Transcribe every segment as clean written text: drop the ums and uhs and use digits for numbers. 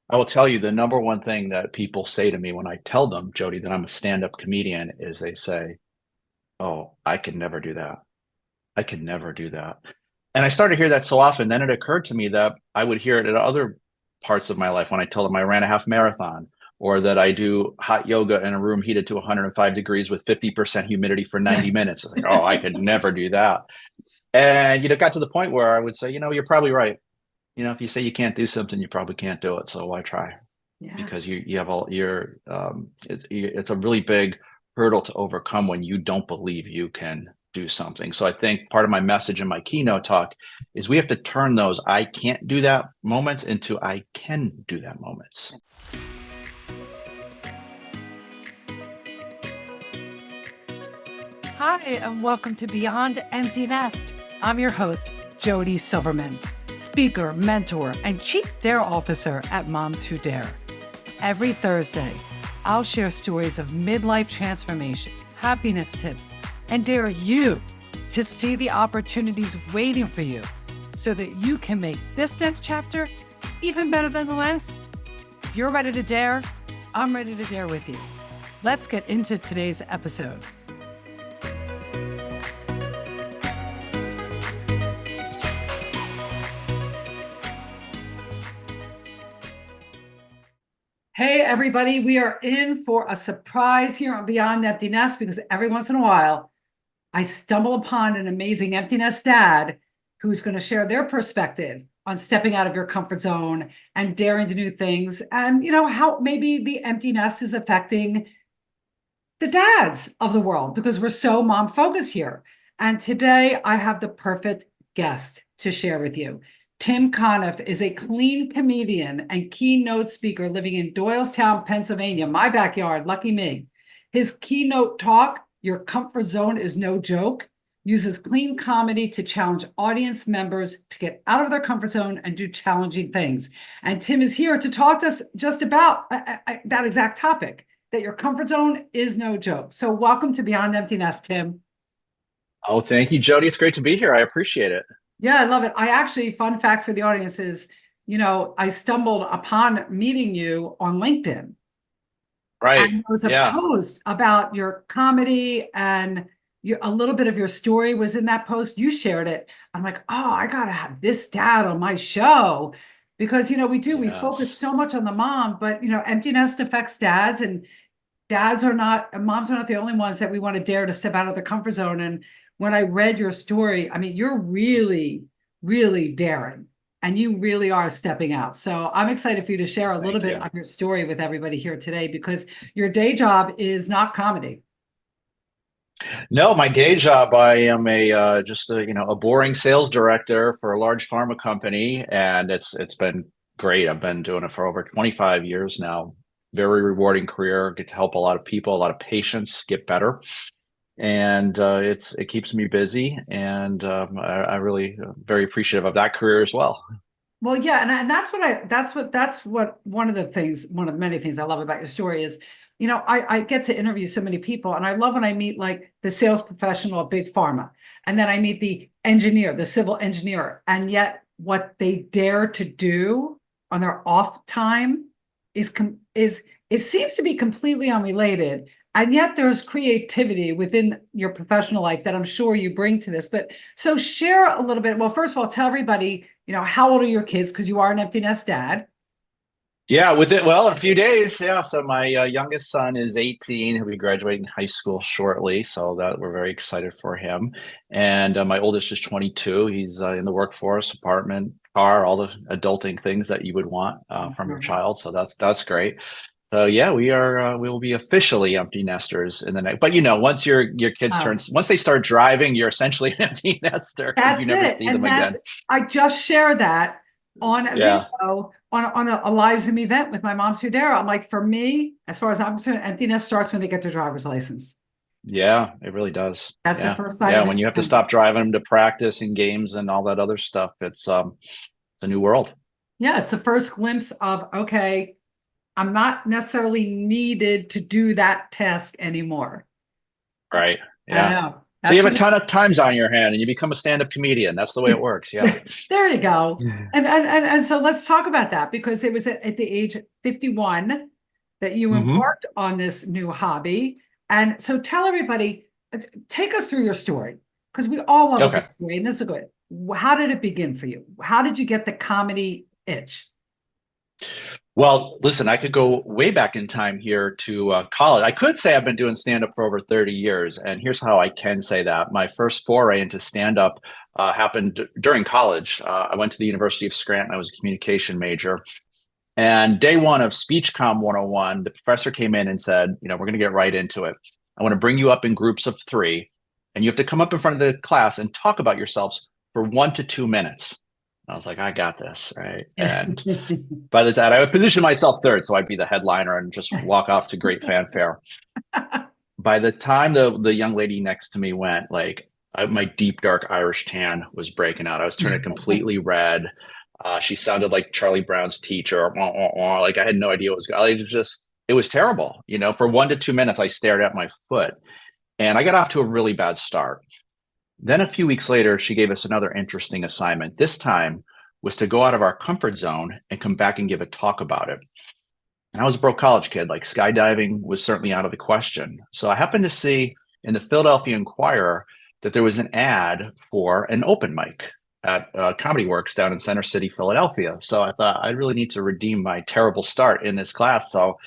I will tell you the number one thing that people say to me when I tell them, Jody, that I'm a stand-up comedian is they say, "Oh, I could never do that. I could never do that." And I started to hear that so often, then it occurred to me that I would hear it at other parts of my life when I tell them I ran a half marathon or that I do hot yoga in a room heated to 105 degrees with 50% humidity for 90 minutes. It's like, oh, I could never do that. And it got to the point where I would say, you're probably right. If you say you can't do something, you probably can't do it. So why try? Yeah. Because you have all your it's a really big hurdle to overcome when you don't believe you can do something. So I think part of my message in my keynote talk is we have to turn those I can't do that moments into I can do that moments. Hi, and welcome to Beyond Empty Nest. I'm your host, Jody Silverman, speaker, mentor, and Chief Dare Officer at Moms Who Dare. Every Thursday, I'll share stories of midlife transformation, happiness tips, and dare you to see the opportunities waiting for you so that you can make this next chapter even better than the last. If you're ready to dare, I'm ready to dare with you. Let's get into today's episode. Hey, everybody, we are in for a surprise here on Beyond Empty Nest because every once in a while, I stumble upon an amazing empty nest dad who's going to share their perspective on stepping out of your comfort zone and daring to new things and, how maybe the empty nest is affecting the dads of the world because we're so mom focused here. And today I have the perfect guest to share with you. Tim Conniff is a clean comedian and keynote speaker living in Doylestown, Pennsylvania, my backyard, lucky me. His keynote talk, Your Comfort Zone is No Joke, uses clean comedy to challenge audience members to get out of their comfort zone and do challenging things. And Tim is here to talk to us just about that exact topic, that your comfort zone is no joke. So welcome to Beyond Empty Nest, Tim. Oh, thank you, Jody. It's great to be here. I appreciate it. Yeah, I love it. I actually, fun fact for the audience is, I stumbled upon meeting you on LinkedIn. Right. And there was a Yeah. post about your comedy and a little bit of your story was in that post. You shared it. I'm like, oh, I got to have this dad on my show because, we focus so Yes. much on the mom, but, empty nest affects dads and moms are not the only ones that we want to dare to step out of the comfort zone. And when I read your story, I mean, you're really, really daring and you really are stepping out. So I'm excited for you to share a little Thank bit you. of your story with everybody here today because your day job is not comedy. No, my day job, I am a just a boring sales director for a large pharma company, and it's been great. I've been doing it for over 25 years now. Very rewarding career. Get to help a lot of people, a lot of patients get better, and it keeps me busy, and I really very appreciative of that career as well. Well, yeah, and that's what one of the things, one of the many things I love about your story is, I get to interview so many people, and I love when I meet like the sales professional at Big Pharma, and then I meet the engineer, the civil engineer, and yet what they dare to do on their off time is it seems to be completely unrelated, and yet there's creativity within your professional life that I'm sure you bring to this. But so share a little bit. Well, first of all, tell everybody, how old are your kids? Because you are an empty nest dad. Yeah, with it, well, in a few days. Yeah, so my youngest son is 18. He'll be graduating high school shortly, so that we're very excited for him. And my oldest is 22. He's in the workforce, apartment, car, all the adulting things that you would want from your Mhm. child. So that's great. So yeah, we will be officially empty nesters in the next. But once your kids turn, Oh, once they start driving, you're essentially an empty nester because you that's never it. see them And again. I just shared that on a Yeah, video on a live Zoom event with my mom, Sudera. I'm like, for me, as far as I'm concerned, empty nest starts when they get their driver's license. yeah, it really does. That's the Yeah. first sign Yeah. of When you have to independence. stop driving them to practice and games and all that other stuff, it's a new world. Yeah, it's the first glimpse of, okay, I'm not necessarily needed to do that task anymore. Right. I Yeah. know. So you That's have a what ton of times on your hand and you become a stand-up comedian. That's the way it works. Yeah. there you go. And so let's talk about that, because it was at the age of 51 that you Hmm. embarked on this new hobby. And so tell everybody, take us through your story, because we all love a Okay. good story, and this is good. How did it begin for you? How did you get the comedy itch? Well, listen, I could go way back in time here to college. I could say I've been doing stand up for over 30 years. And here's how I can say that. My first foray into stand up happened during college. I went to the University of Scranton. I was a communication major. And day one of Speech Comm 101, the professor came in and said, we're going to get right into it. I want to bring you up in groups of three, and you have to come up in front of the class and talk about yourselves for 1 to 2 minutes. And I was like, I got this. Right. And by the time I would position myself third, so I'd be the headliner and just walk off to great fanfare. By the time the young lady next to me went, like my deep dark Irish tan was breaking out. I was turning completely red. She sounded like Charlie Brown's teacher. Like I had no idea what was going. It was terrible. For 1 to 2 minutes, I stared at my foot, and I got off to a really bad start. Then a few weeks later, she gave us another interesting assignment. This time was to go out of our comfort zone and come back and give a talk about it. And I was a broke college kid. Like skydiving was certainly out of the question. So I happened to see in the Philadelphia Inquirer that there was an ad for an open mic at Comedy Works down in Center City, Philadelphia. So I thought I really need to redeem my terrible start in this class. So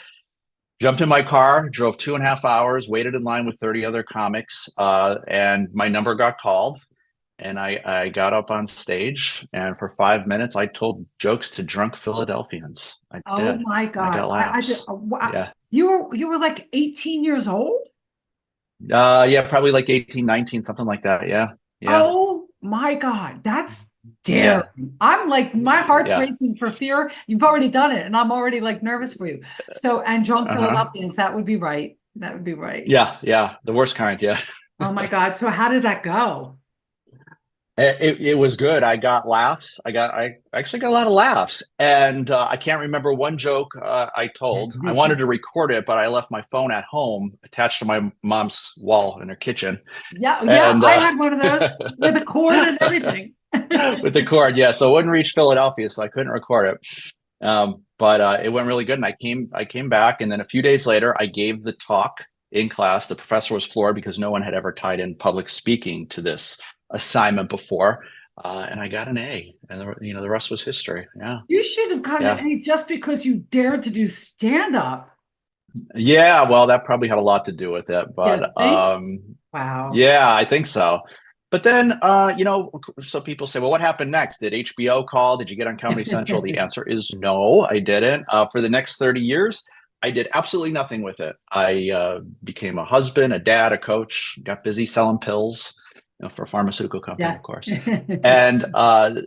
jumped in my car, drove 2.5 hours, waited in line with 30 other comics, and my number got called. And I got up on stage, and for 5 minutes, I told jokes to drunk Philadelphians. I Oh did. my And I God. got laughs. Yeah. You were like 18 years old? Yeah, probably like 18, 19, something like that. Yeah. Yeah. Oh my God. That's daring. Yeah. I'm like, my heart's Yeah. racing for fear. You've already done it, and I'm already like nervous for you. So, and drunk Uh-huh. Philadelphians, that would be right. That would be right. Yeah. Yeah. The worst kind. Yeah. Oh my God. So how did that go? It was good. I got laughs. I actually got a lot of laughs, and I can't remember one joke I told. I wanted to record it, but I left my phone at home attached to my mom's wall in her kitchen, Yeah, yeah, and I had one of those with a cord and everything. with the cord, yeah. So it wouldn't reach Philadelphia, so I couldn't record it. But it went really good, and I came back, and then a few days later, I gave the talk in class. The professor was floored because no one had ever tied in public speaking to this assignment before, and I got an A, and the rest was history. Yeah, You should have gotten an yeah, A just because you dared to do stand up. yeah. Well, that probably had a lot to do with it, You but think? Wow. yeah, I think so. But then, so people say, well, what happened next? Did HBO call? Did you get on Comedy Central? The answer is no, I didn't. For the next 30 years, I did absolutely nothing with it. I became a husband, a dad, a coach, got busy selling pills, for a pharmaceutical company, Yeah. of course. And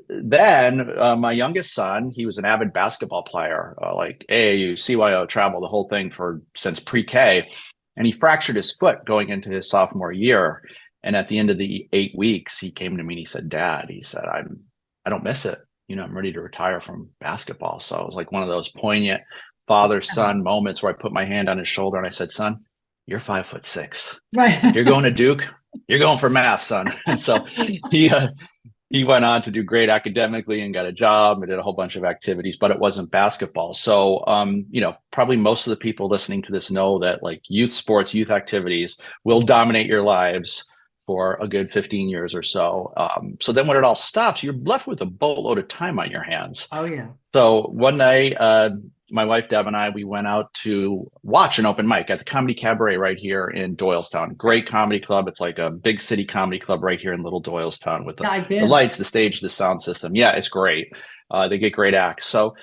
then my youngest son, he was an avid basketball player, like AAU, CYO, travel, the whole thing since pre-K. And he fractured his foot going into his sophomore year. And at the end of the 8 weeks, he came to me and he said, Dad, he said, I don't miss it. I'm ready to retire from basketball. So it was like one of those poignant father-son moments where I put my hand on his shoulder and I said, son, you're 5'6". If you're Right. going to Duke, you're going for math, son. And so he went on to do great academically and got a job and did a whole bunch of activities, but it wasn't basketball. So, probably most of the people listening to this know that like youth sports, youth activities will dominate your lives for a good 15 years or so. So then when it all stops, you're left with a boatload of time on your hands. Oh yeah. So one night, my wife Deb and I, we went out to watch an open mic at the Comedy Cabaret right here in Doylestown. Great comedy club. It's like a big city comedy club right here in Little Doylestown with Yeah, I've the been. lights, the stage, the sound system. Yeah, it's great. They get great acts. So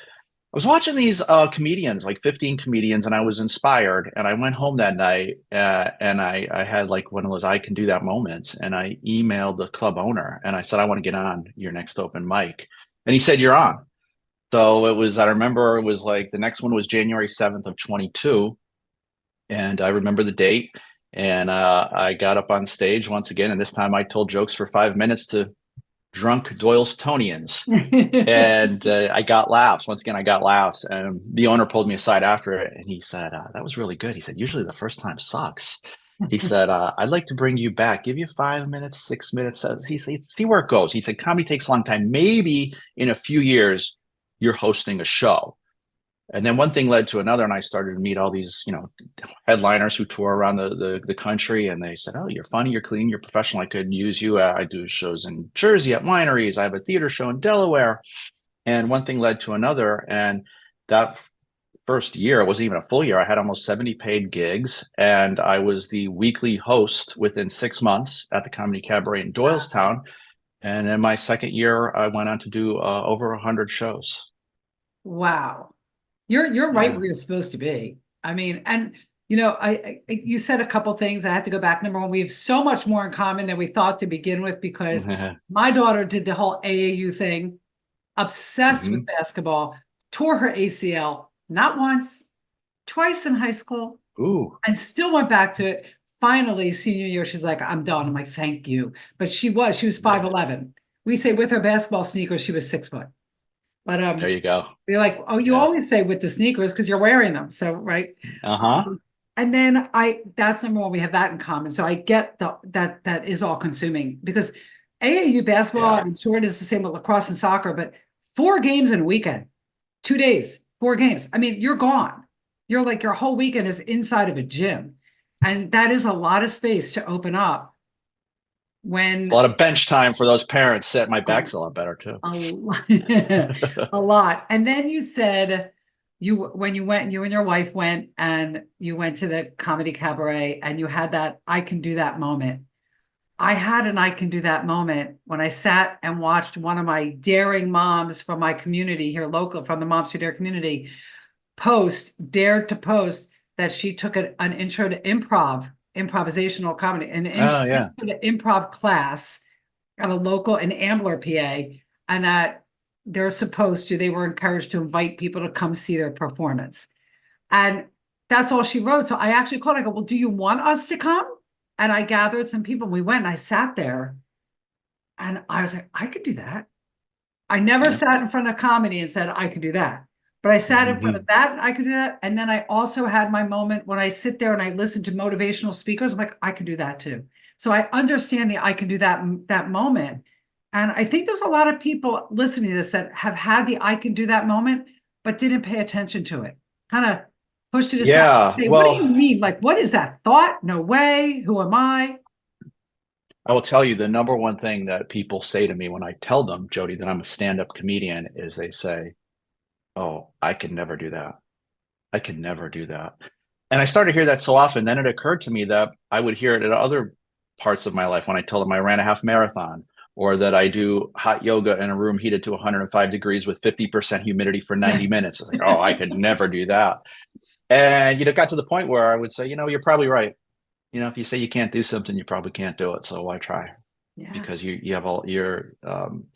I was watching these comedians, like 15 comedians, and I was inspired. And I went home that night and I had like one of those I can do that moments. And I emailed the club owner and I said, I want to get on your next open mic. And he said, you're on. So I remember it was like the next one was January 7th of 22. And I remember the date. And I got up on stage once again. And this time I told jokes for 5 minutes to drunk Doylestown. And I got laughs. Once again, I got laughs. And the owner pulled me aside after it. And he said, that was really good. He said, usually the first time sucks. He said, I'd like to bring you back, give you 5 minutes, 6 minutes. He said, see where it goes. He said, comedy takes a long time. Maybe in a few years, you're hosting a show. And then one thing led to another, and I started to meet all these, headliners who tour around the country, and they said, "Oh, you're funny, you're clean, you're professional. I could use you. I do shows in Jersey at wineries. I have a theater show in Delaware." And one thing led to another, and that first year, it wasn't even a full year. I had almost 70 paid gigs, and I was the weekly host within 6 months at the Comedy Cabaret in Doylestown. And in my second year, I went on to do over 100 shows. Wow. You're right Yeah. where you're supposed to be. I mean, and you said a couple things. I have to go back. Number one, we have so much more in common than we thought to begin with, because my daughter did the whole AAU thing, obsessed with Mhm. basketball, tore her ACL not once, twice in high school, Ooh, and still went back to it. Finally, senior year, she's like, I'm done. I'm like, thank you. But she was yeah. 5'11". We say with her basketball sneakers, she was 6 foot. But There you go. you're like, oh, you Yeah. always say with the sneakers because you're wearing them. So, right. Uh-huh. And then that's number one, we have that in common. So I get that is all consuming, because AAU basketball, Yeah. I'm sure it is the same with lacrosse and soccer, but 4 games in a weekend, 2 days, 4 games. I mean, you're gone. You're like, your whole weekend is inside of a gym. And that is a lot of space to open up A when lot of bench time for those parents. Set my back's a lot better too. a lot, a lot. And then you said when you went, you and your wife went and you went to the comedy cabaret and you had that I can do that moment. I had an I can do that moment when I sat and watched one of my daring moms from my community here local, from the Moms Who Dare community, dared to post that she took an intro to improvisational comedy, an Oh intro yeah. to improv class at a local in Ambler, PA, and that they were encouraged to invite people to come see their performance. And that's all she wrote. So I actually called, I go, well, do you want us to come? And I gathered some people. We went and I sat there and I was like, I could do that. I never Yeah. sat in front of comedy and said, I could do that. But I sat in front of that and I could do that. And then I also had my moment when I sit there and I listen to motivational speakers. I'm like, I can do that too. So I understand the I can do that moment. And I think there's a lot of people listening to this that have had the I can do that moment, but didn't pay attention to it. Kind of pushed it aside. Yeah. Say, what do you Well, mean? Like, what is that thought? No way. Who am I? I will tell you the number one thing that people say to me when I tell them, Jody, that I'm a stand-up comedian is they say, "Oh, I could never do that. I could never do that." And I started to hear that so often, then it occurred to me that I would hear it at other parts of my life when I tell them I ran a half marathon, or that I do hot yoga in a room heated to 105 degrees with 50% humidity for 90 minutes. It's like, oh, I could never do that. And it got to the point where I would say, you're probably right. If you say you can't do something, you probably can't do it. So why try? Yeah. Because you have all your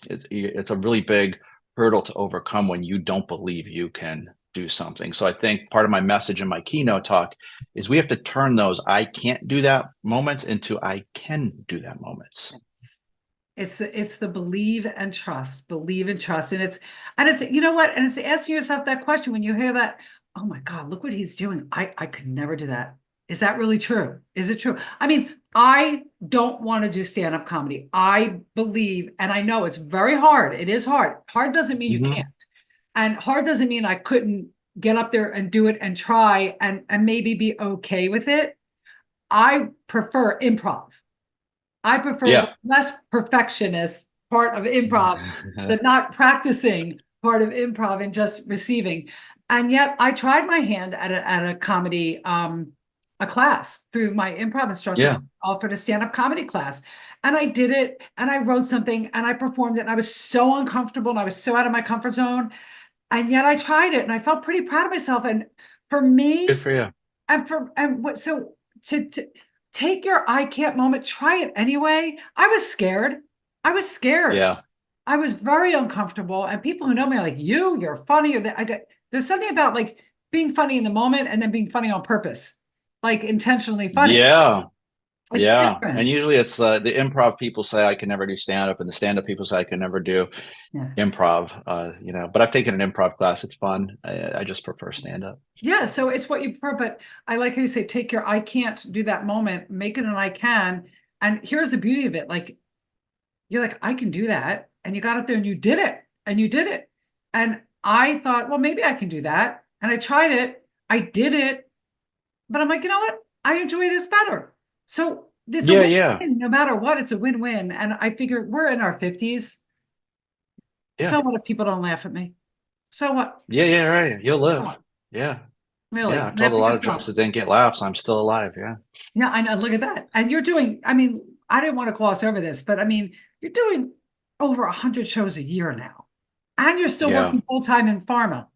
it's a really big hurdle to overcome when you don't believe you can do something. So I think part of my message in my keynote talk is we have to turn those I can't do that moments into I can do that moments. It's the believe and trust. And it's, you know what? And it's asking yourself that question when you hear that, oh my God, look what he's doing. I could never do that. Is that really true? Is it true? I mean, I don't want to do stand-up comedy. I believe, and I know it's very hard. It is hard. Hard doesn't mean you can't. Mm-hmm. And hard doesn't mean I couldn't get up there and do it and try and maybe be okay with it. I prefer improv. I prefer the Yeah. less perfectionist part of improv, the not practicing part of improv and just receiving. And yet I tried my hand at a comedy, a class through my improv instructor Yeah. offered a stand-up comedy class. And I did it and I wrote something and I performed it. And I was so uncomfortable and I was so out of my comfort zone. And yet I tried it and I felt pretty proud of myself. And for Good me, for you. so to take your I can't moment, try it anyway. I was scared. I was scared. Yeah. I was very uncomfortable. And people who know me are like, you're funny. Or that there's something about like being funny in the moment and then being funny on purpose, like intentionally funny. Yeah. It's Yeah. And different. usually it's the improv people say I can never do stand up, and the stand up people say I can never do Yeah. improv. But I've taken an improv class. It's fun. I just prefer stand up. Yeah, so it's what you prefer, but I like how you say, take your I can't do that moment, make it an I can. And here's the beauty of it. Like, you're like, I can do that. And you got up there and you did it. And you did it. And I thought, well, maybe I can do that. And I tried it. I did it. But I'm like, you know what? I enjoy this better. So it's a Yeah, yeah, win-win. No matter what, it's a win-win. And I figure we're in our 50s. yeah, So what if people don't laugh at me? So what? yeah, yeah. Right. You'll So live. what? Yeah, yeah. Really? I've told Laugh a at lot of yourself. jokes that didn't get laughs. I'm still alive. Yeah, Yeah, I know. Look at that. And you're doing, I mean, I didn't want to gloss over this, but I mean, you're doing over 100 shows a year now. And you're still yeah, working full time in pharma.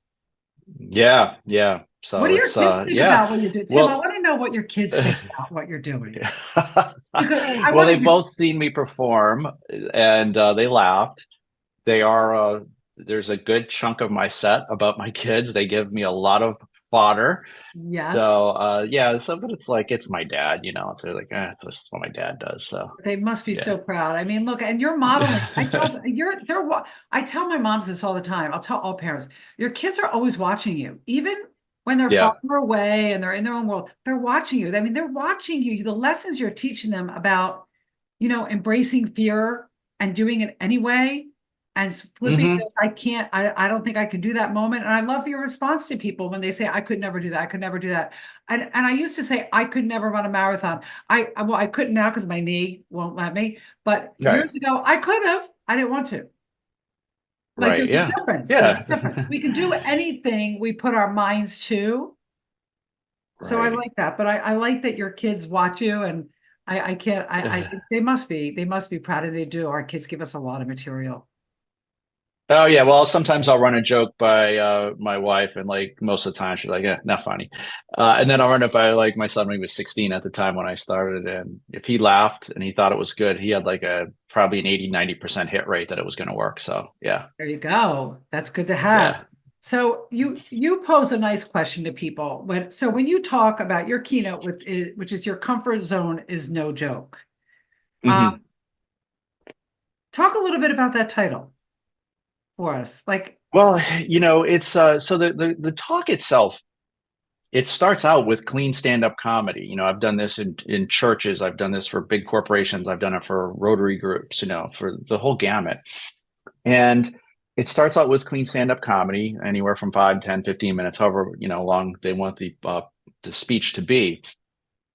yeah, yeah. What do So your it's kids think yeah. about what you do? Tim, I Well, want to know what your kids think about what you're doing. Because I well, want they to hear. both seen me perform, and they laughed. They are there's a good chunk of my set about my kids. They give me a lot of fodder. Yes, So yeah, so but it's like it's my dad, So like, this is what my dad does. So they must be yeah. so proud. I mean, look, and you're modeling. I tell my moms this all the time. I'll tell all parents, your kids are always watching you, even when they're far Yeah. away and they're in their own world. They're watching you. I mean, they're watching you. The lessons you're teaching them about, embracing fear and doing it anyway, and flipping Hmm. those, I don't think I can do that moment. And I love your response to people when they say, I could never do that. I could never do that. And I used to say, I could never run a marathon. Well, I couldn't now because my knee won't let me. But Right. years ago, I could have. I didn't want to. Like Right. there's a Yeah. difference. There's Yeah. a difference. We can do anything we put our minds to. So I Right. like that. But I like that your kids watch you, and I can't I think they must be proud, and they do. Our kids give us a lot of material. Oh yeah, well sometimes I'll run a joke by my wife, and like most of the time she's like, not funny. And then I'll run it by like my son when he was 16 at the time when I started, and if he laughed and he thought it was good, he had like a probably an 80-90% hit rate that it was going to work. So yeah, There you go. That's good to have. yeah. So you pose a nice question to people when you talk about your keynote which is your comfort zone is no joke. Um, Hmm. talk a little bit about that title for us. Like, Well, it's so the talk itself, it starts out with clean stand-up comedy. I've done this in churches, I've done this for big corporations, I've done it for Rotary groups, for the whole gamut. And it starts out with clean stand-up comedy, anywhere from 5, 10, 15 minutes, however, long they want the speech to be.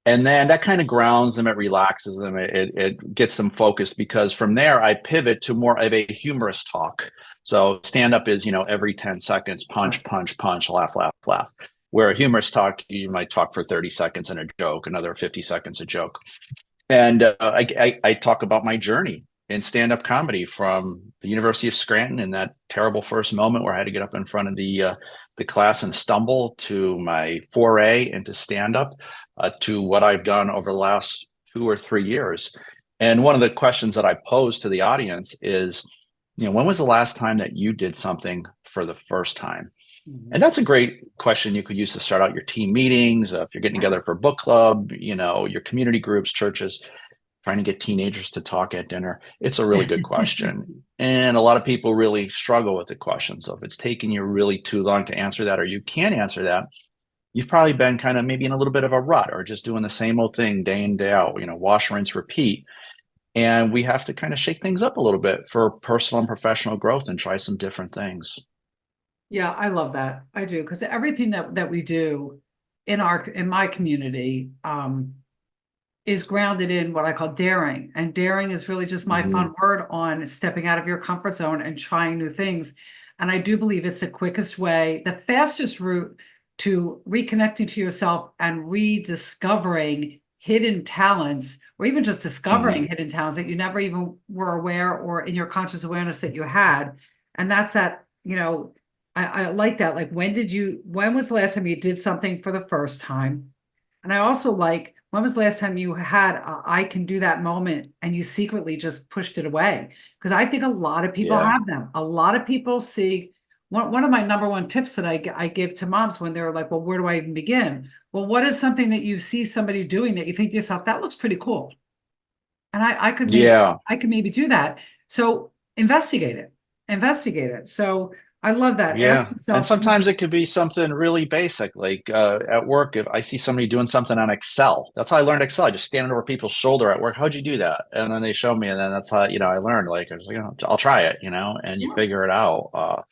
And then that kind of grounds them, it relaxes them, it gets them focused, because from there I pivot to more of a humorous talk. So stand-up is, every 10 seconds, punch, punch, punch, laugh, laugh, laugh. Where a humorous talk, you might talk for 30 seconds and a joke, another 50 seconds a joke. And I talk about my journey in stand-up comedy from the University of Scranton, in that terrible first moment where I had to get up in front of the class and stumble, to my foray into stand-up, to what I've done over the last 2 or 3 years. And one of the questions that I pose to the audience is, when was the last time that you did something for the first time? And that's a great question you could use to start out your team meetings, if you're getting together for book club, your community groups, churches, trying to get teenagers to talk at dinner. It's a really good question. And a lot of people really struggle with the question. So if it's taking you really too long to answer that, or you can't answer that, you've probably been kind of maybe in a little bit of a rut, or just doing the same old thing day in, day out, wash, rinse, repeat. And we have to kind of shake things up a little bit for personal and professional growth and try some different things. Yeah, I love that. I do, because everything that we do in my community is grounded in what I call daring. And daring is really just my Mm-hmm. fun word on stepping out of your comfort zone and trying new things. And I do believe it's the quickest way, the fastest route to reconnecting to yourself and rediscovering hidden talents, or even just Mm-hmm. discovering hidden talents that you never even were aware or in your conscious awareness that you had. And that's that, I like that. Like, when was the last time you did something for the first time? And I also like, when was the last time you had I can do that moment and you secretly just pushed it away? Because I think a lot of people Yeah. have them. A lot of people see one of my number one tips that I give to moms when they're like, well, where do I even begin? Well, what is something that you see somebody doing that you think to yourself, that looks pretty cool? and Yeah. I could maybe do that. So investigate it. So I love that. Ask Yeah. And yourself, sometimes it could be something really basic, like at work, if I see somebody doing something on Excel, that's how I learned Excel. I just standing over people's shoulder at work. How'd you do that? And then they show me, and then that's how, I learned. Like, I was like, I'll try it, and you yeah. figure it out.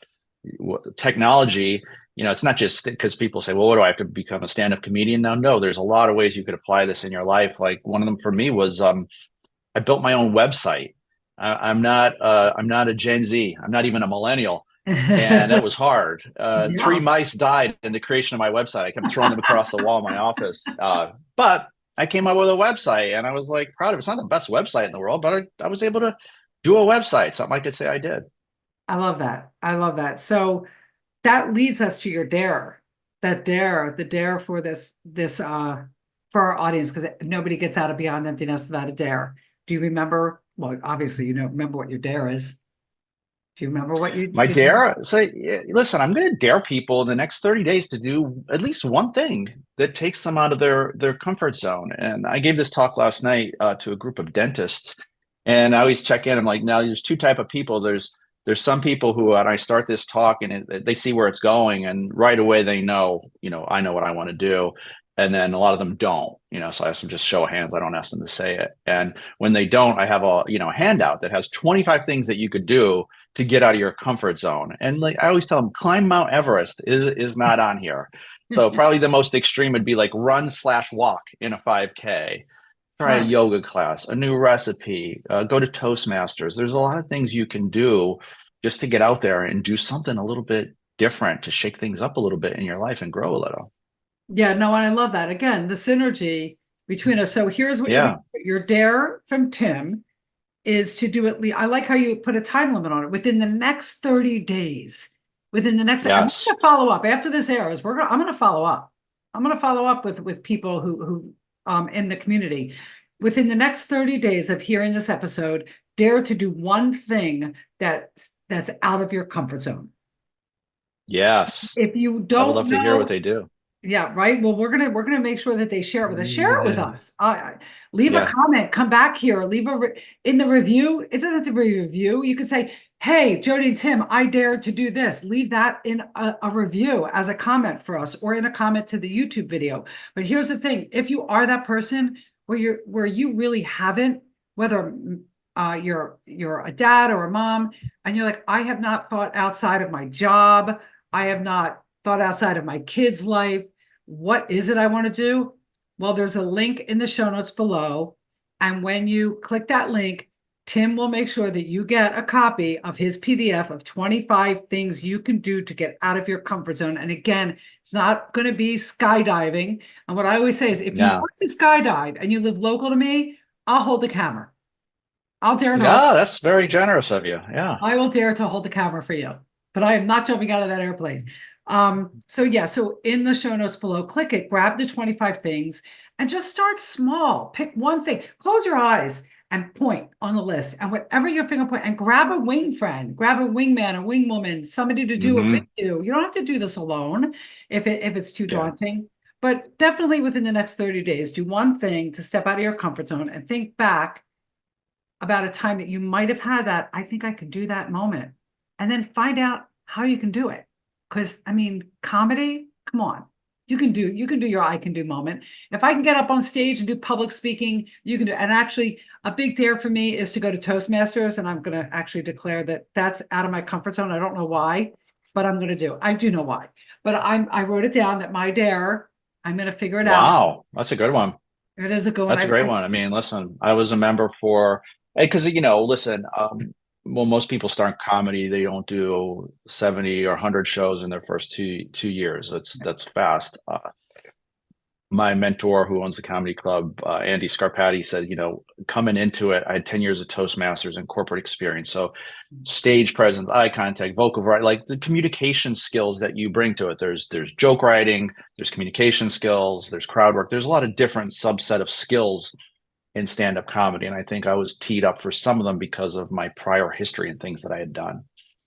Technology, it's not just because people say, well, what do I have to become a stand-up comedian now? No, there's a lot of ways you could apply this in your life. Like one of them for me was I built my own website. I'm not a Gen Z. I'm not even a millennial. And that was hard. Three Yeah. mice died in the creation of my website. I kept throwing them across the wall of my office. But I came up with a website and I was like proud of it. It's not the best website in the world, but I was able to do a website. Something I could say I did. I love that. I love that. So that leads us to your dare. The dare for for our audience, because nobody gets out of Beyond Emptiness without a dare. Do you remember? Well, obviously you know remember what your dare is. Do you remember what My you dare? dare say, yeah, listen, I'm going to dare people in the next 30 days to do at least one thing that takes them out of their comfort zone. And I gave this talk last night to a group of dentists, and I always check in. I'm like, now there's two type of people. There's some people who, when I start this talk and they see where it's going, and right away they know, I know what I want to do. And then a lot of them don't, so I ask them just show of hands. I don't ask them to say it. And when they don't, I have a handout that has 25 things that you could do to get out of your comfort zone. And like I always tell them, climb Mount Everest is not on here. So probably the most extreme would be like run/walk in a 5K, try a Right. yoga class, a new recipe, go to Toastmasters. There's a lot of things you can do just to get out there and do something a little bit different to shake things up a little bit in your life and grow a little. Yeah, no, I love that. Again, the synergy between us. So here's what you're gonna Yeah. your dare from Tim is to do it. I like how you put a time limit on it within the next 30 days. Within the next, I'm Yes. gonna follow up after this airs. I'm gonna follow up. I'm gonna follow up with people who in the community. Within the next 30 days of hearing this episode, dare to do one thing that's out of your comfort zone. Yes. If you I would don't love to hear what know, they do. yeah, right. Well, we're gonna make sure that they share it with us. Share it with us. Leave a Yeah. comment. Come back here. Leave in the review. It doesn't have to be a review. You could say, "Hey, Jody and Tim, I dared to do this." Leave that in a review as a comment for us, or in a comment to the YouTube video. But here's the thing: if you are that person where you really haven't, whether you're a dad or a mom, and you're like, I have not thought outside of my job. I have not thought outside of my kid's life. What is it I want to do? Well, there's a link in the show notes below. And when you click that link, Tim will make sure that you get a copy of his PDF of 25 things you can do to get out of your comfort zone. And again, it's not going to be skydiving. And what I always say is if you Yeah. want to skydive and you live local to me, I'll hold the camera. I'll dare to hold. No, that's very generous of you. Yeah. I will dare to hold the camera for you, but I am not jumping out of that airplane. So yeah, so in the show notes below, click it, grab the 25 things, and just start small. Pick one thing, close your eyes and point on the list. And whatever your finger point, and grab a wing friend, grab a wingman, a wingwoman, somebody to do it with Hmm. you. You don't have to do this alone if it's too Yeah. daunting. But definitely within the next 30 days, do one thing to step out of your comfort zone and think back about a time that you might have had that, I think I could do that moment. And then find out how you can do it. Because I mean, comedy, come on. You can do your I can do moment. If I can get up on stage and do public speaking, you can do. And actually, a big dare for me is to go to Toastmasters, and I'm going to actually declare that that's out of my comfort zone. I don't know why, but I'm going to do. I do know why, but I wrote it down that my dare. I'm going to figure it out. Wow. That's a good one. It is a good one. That's a great one. I mean, listen, I was a member for, because, listen, well, most people start comedy, they don't do 70 or 100 shows in their first two years. That's fast. My mentor who owns the comedy club, Andy Scarpati, said, coming into it, I had 10 years of Toastmasters and corporate experience. So stage presence, eye contact, vocal variety, like the communication skills that you bring to it. There's joke writing, there's communication skills, there's crowd work. There's a lot of different subset of skills in stand-up comedy. And I think I was teed up for some of them because of my prior history and things that I had done.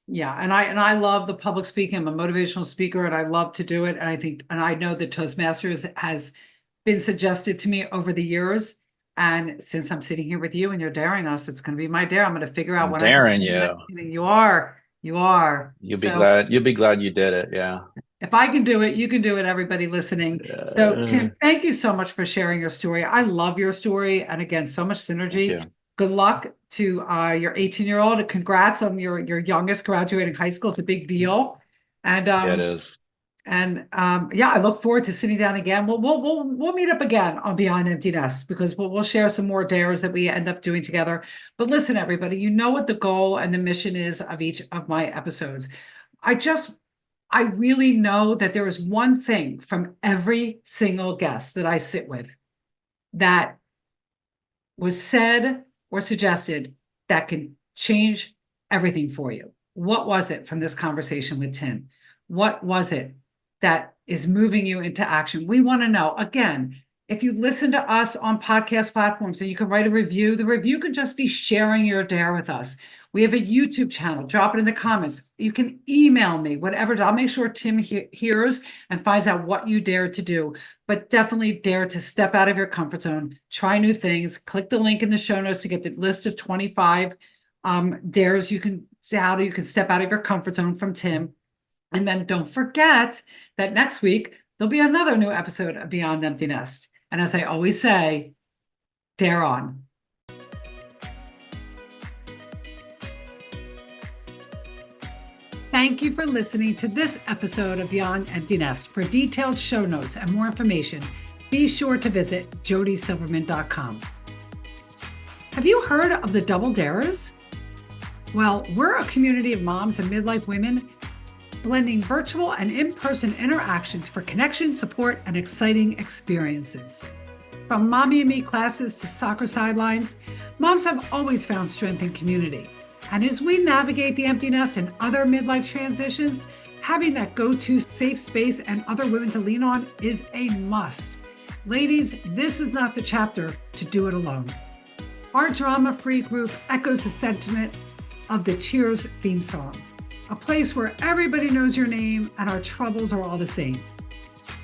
Yeah, and I love the public speaking. I'm a motivational speaker and I love to do it. And I know that Toastmasters has been suggested to me over the years. And since I'm sitting here with you and you're daring us, it's going to be my dare. I'm going to figure out I'm when I go daring to the you. next meeting. You are. You'll be So glad. You'll be glad you did it. Yeah. if I can do it, you can do it, everybody listening. So, Uh, Tim, thank you so much for sharing your story. I love your story. And again, so much thank synergy. you. Good luck to your 18-year-old. Congrats on your youngest graduating high school. It's a big deal. And Yeah, it is. yeah, I look forward to sitting down again. We'll meet up again on Beyond Empty Nest because we'll share some more dares that we end up doing together. But listen, everybody, you know what the goal and the mission is of each of my episodes. I really know that there is one thing from every single guest that I sit with that was said or suggested that can change everything for you. What was it from this conversation with Tim? What was it that is moving you into action? We want to know. Again, if you listen to us on podcast platforms and you can write a review, the review can just be sharing your dare with us. We have a YouTube channel. Drop it in the comments. You can email me, whatever. I'll make sure Tim hears and finds out what you dare to do. But definitely dare to step out of your comfort zone, try new things. Click the link in the show notes to get the list of 25 dares you can see how you can step out of your comfort zone from Tim. And then don't forget that next week, there'll be another new episode of Beyond Empty Nest. And as I always say, dare on. Thank you for listening to this episode of Beyond Empty Nest. For detailed show notes and more information, be sure to visit jodysilverman.com. Have you heard of the Double Dares? Well, we're a community of moms and midlife women blending virtual and in-person interactions for connection, support, and exciting experiences. From Mommy and Me classes to soccer sidelines, moms have always found strength in community. And as we navigate the empty nest and other midlife transitions, having that go-to safe space and other women to lean on is a must. Ladies, this is not the chapter to do it alone. Our drama-free group echoes the sentiment of the Cheers theme song, a place where everybody knows your name and our troubles are all the same.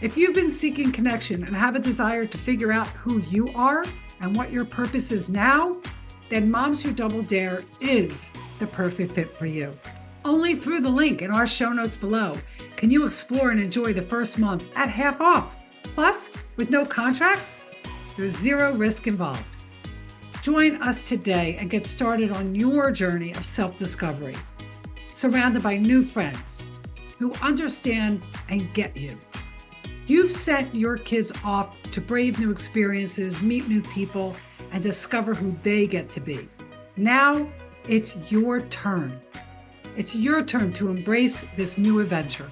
If you've been seeking connection and have a desire to figure out who you are and what your purpose is now, then Moms Who Double Dare is the perfect fit for you. Only through the link in our show notes below can you explore and enjoy the first month at half off. Plus, with no contracts, there's zero risk involved. Join us today and get started on your journey of self-discovery, surrounded by new friends who understand and get you. You've sent your kids off to brave new experiences, meet new people, and discover who they get to be. Now, it's your turn. It's your turn to embrace this new adventure.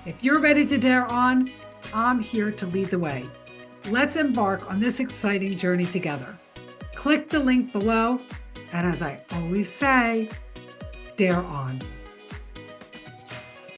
If you're ready to dare on, I'm here to lead the way. Let's embark on this exciting journey together. Click the link below, and as I always say, dare on.